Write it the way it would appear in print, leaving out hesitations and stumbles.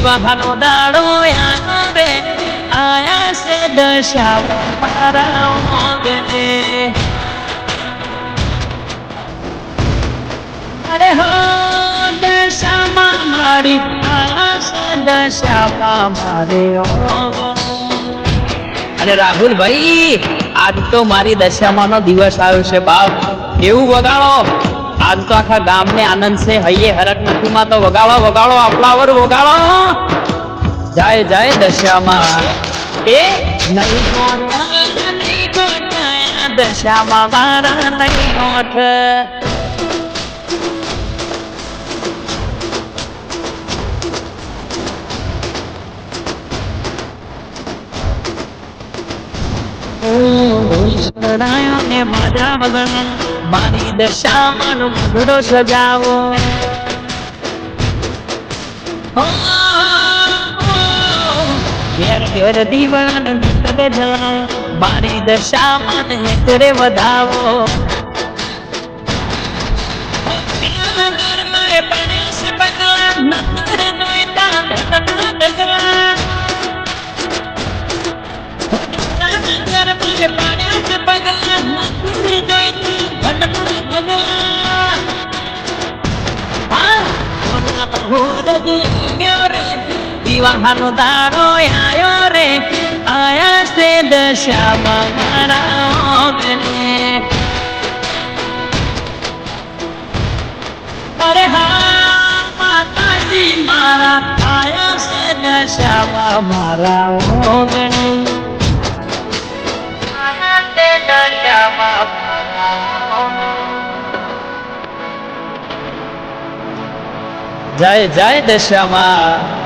વિવાહનો દાડો આયો રે આયા છે દશામાં મારા ઓગણે અરે હો દશામાં મારી આયા છે દશામાં મારે અને રાહુલભાઈ આજ તો મારી દશામાનો દિવસ આવ્યો છે બાપ એવું વગાડો આજ તો આખા ગામને આનંદ છે હૈયે હરક નથીમાં તો વગાડો વગાડો આપલાવર વગાડો જય જય દશામાં એ નહીં ગોઠ દશામાં મારા નહીં ગોઠ ને મારા વગર મારી દશામાં ઘડો સજાવો ઘેર ઘેર દીવાન મારી દશામાં કરે વધાવો વિવાહનો દાડો આયો રે આયા છે દશામાં મારા ઓગણે અરે હા માતાજી મારા આયા છે દશામાં મારા ઓગણે જય જય દશામાં